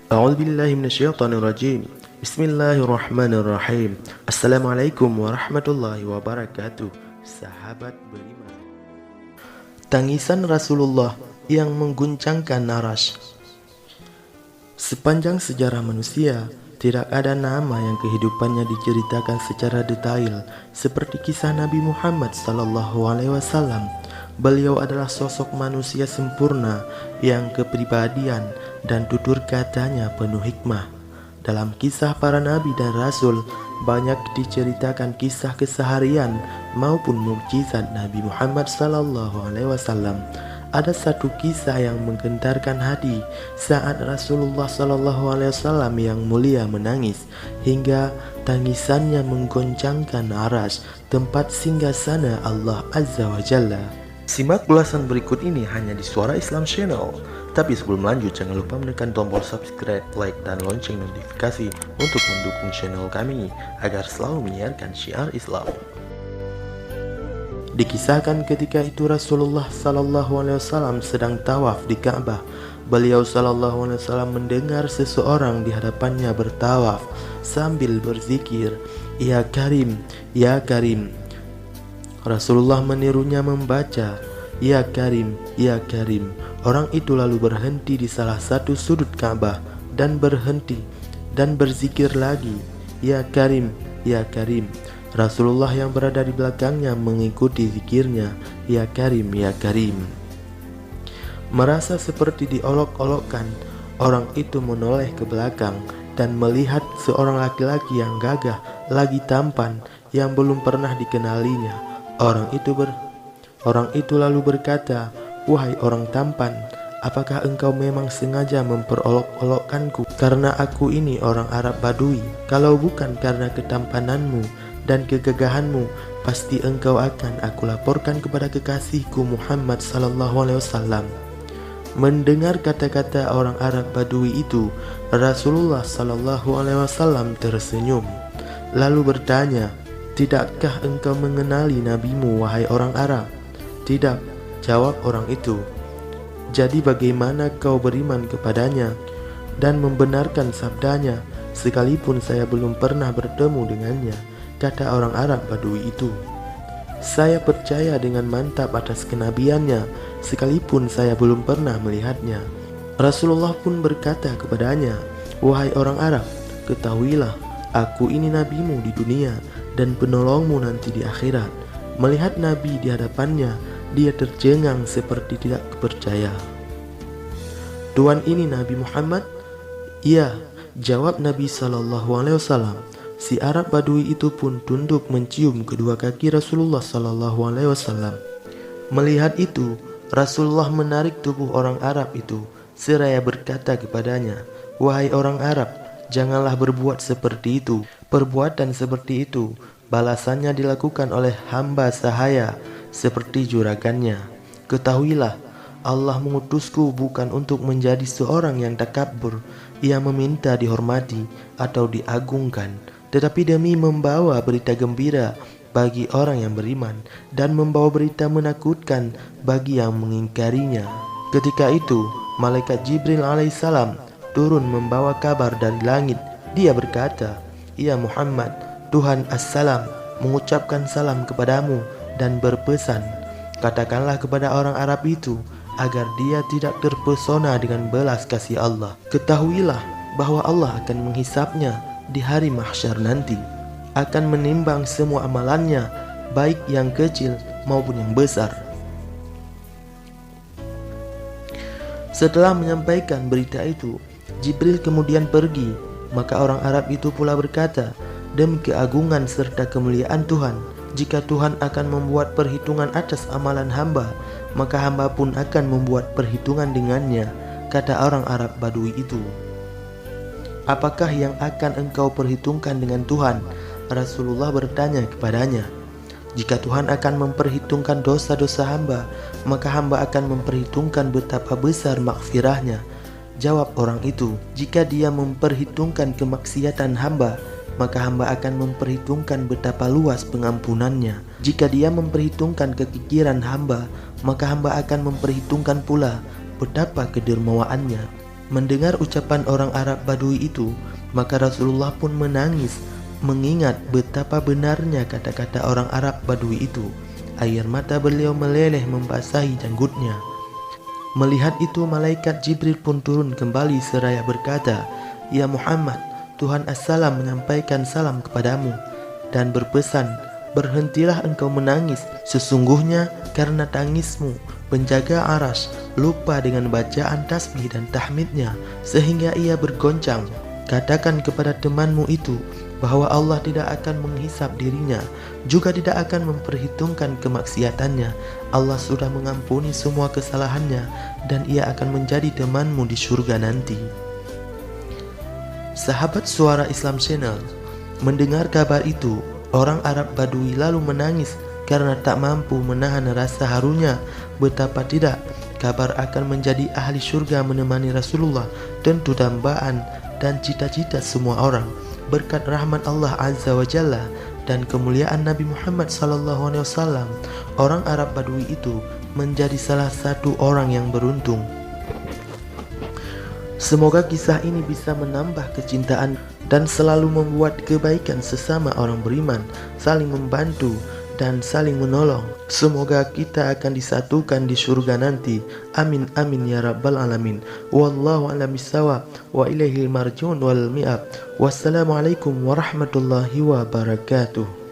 A'udzubillahi minasyaitonirrajim. Bismillahirrahmanirrahim. Assalamualaikum warahmatullahi wabarakatuh. Sahabat beriman. Tangisan Rasulullah yang mengguncangkan Arasy. Sepanjang sejarah manusia, tidak ada nama yang kehidupannya diceritakan secara detail seperti kisah Nabi Muhammad SAW. Beliau adalah sosok manusia sempurna yang kepribadian dan tutur katanya penuh hikmah. Dalam kisah para nabi dan rasul, banyak diceritakan kisah keseharian maupun mukjizat Nabi Muhammad SAW. Ada satu kisah yang menggentarkan hati saat Rasulullah SAW yang mulia menangis hingga tangisannya menggoncangkan Arasy, tempat singgasana Allah Azza wa Jalla. Simak ulasan berikut ini hanya di Suara Islam Channel. Tapi sebelum lanjut, jangan lupa menekan tombol subscribe, like, dan lonceng notifikasi untuk mendukung channel kami agar selalu menyiarkan syiar Islam. Dikisahkan ketika itu Rasulullah SAW sedang tawaf di Ka'bah. Beliau SAW mendengar seseorang di hadapannya bertawaf sambil berzikir, "Ya Karim, Ya Karim." Rasulullah menirunya membaca, "Ya Karim, Ya Karim." Orang itu lalu berhenti di salah satu sudut Ka'bah dan berhenti dan berzikir lagi, "Ya Karim, Ya Karim." Rasulullah yang berada di belakangnya mengikuti zikirnya, "Ya Karim, Ya Karim." Merasa seperti diolok-olokkan, orang itu menoleh ke belakang dan melihat seorang laki-laki yang gagah lagi tampan yang belum pernah dikenalinya. Orang itu lalu berkata, "Wahai orang tampan, apakah engkau memang sengaja memperolok-olokkanku karena aku ini orang Arab Badui? Kalau bukan karena ketampananmu dan kegagahanmu, pasti engkau akan aku laporkan kepada kekasihku Muhammad SAW." Mendengar kata-kata orang Arab Badui itu, Rasulullah SAW tersenyum lalu bertanya, "Tidakkah engkau mengenali nabimu, wahai orang Arab?" "Tidak," jawab orang itu. "Jadi bagaimana kau beriman kepadanya dan membenarkan sabdanya sekalipun saya belum pernah bertemu dengannya?" Kata orang Arab Badui itu, "Saya percaya dengan mantap atas kenabiannya sekalipun saya belum pernah melihatnya." Rasulullah pun berkata kepadanya, "Wahai orang Arab, ketahuilah, aku ini nabimu di dunia dan penolongmu nanti di akhirat." Melihat Nabi di hadapannya, dia tercengang seperti tidak percaya. "Tuan ini Nabi Muhammad?" "Iya," jawab Nabi SAW. Si Arab Badui itu pun tunduk mencium kedua kaki Rasulullah SAW. Melihat itu, Rasulullah menarik tubuh orang Arab itu seraya berkata kepadanya, "Wahai orang Arab, janganlah berbuat seperti itu. Perbuatan seperti itu balasannya dilakukan oleh hamba sahaya seperti juragannya. Ketahuilah, Allah mengutusku bukan untuk menjadi seorang yang takabur, yang meminta dihormati atau diagungkan, tetapi demi membawa berita gembira bagi orang yang beriman dan membawa berita menakutkan bagi yang mengingkarinya." Ketika itu, malaikat Jibril alaihissalam turun membawa kabar dari langit. Dia berkata, "Ya Muhammad, Tuhan As-Salam mengucapkan salam kepadamu dan berpesan, katakanlah kepada orang Arab itu agar dia tidak terpesona dengan belas kasih Allah. Ketahuilah bahwa Allah akan menghisapnya di hari mahsyar nanti, akan menimbang semua amalannya, baik yang kecil maupun yang besar." Setelah menyampaikan berita itu, Jibril kemudian pergi. Maka orang Arab itu pula berkata, "Demi keagungan serta kemuliaan Tuhan, jika Tuhan akan membuat perhitungan atas amalan hamba, maka hamba pun akan membuat perhitungan dengannya." Kata orang Arab Badui itu, "Apakah yang akan engkau perhitungkan dengan Tuhan?" Rasulullah bertanya kepadanya, "Jika Tuhan akan memperhitungkan dosa-dosa hamba, maka hamba akan memperhitungkan betapa besar maghfirahnya." Jawab orang itu, "Jika dia memperhitungkan kemaksiatan hamba, maka hamba akan memperhitungkan betapa luas pengampunannya. Jika dia memperhitungkan kekikiran hamba, maka hamba akan memperhitungkan pula betapa kedermawaannya." Mendengar ucapan orang Arab Badui itu, maka Rasulullah pun menangis, mengingat betapa benarnya kata-kata orang Arab Badui itu. Air mata beliau meleleh membasahi janggutnya. Melihat itu, malaikat Jibril pun turun kembali seraya berkata, "Ya Muhammad, Tuhan As-Salam menyampaikan salam kepadamu dan berpesan, berhentilah engkau menangis. Sesungguhnya karena tangismu, penjaga aras lupa dengan bacaan tasbih dan tahmidnya sehingga ia bergoncang. Katakan kepada temanmu itu bahwa Allah tidak akan menghisap dirinya, juga tidak akan memperhitungkan kemaksiatannya. Allah sudah mengampuni semua kesalahannya dan ia akan menjadi temanmu di surga nanti." Sahabat Suara Islam Channel mendengar kabar itu, orang Arab Badui lalu menangis karena tak mampu menahan rasa harunya. Betapa tidak, kabar akan menjadi ahli surga menemani Rasulullah tentu dambaan dan cita-cita semua orang. Berkat rahmat Allah Azza wa Jalla dan kemuliaan Nabi Muhammad SAW, orang Arab Badui itu menjadi salah satu orang yang beruntung. Semoga kisah ini bisa menambah kecintaan dan selalu membuat kebaikan sesama orang beriman, saling membantu dan saling menolong. Semoga kita akan disatukan di surga nanti. Amin amin ya rabbal alamin. Wallahu a'lam bissawab wa ilaihil marji'un wal mi'ab. Wassalamualaikum warahmatullahi wabarakatuh.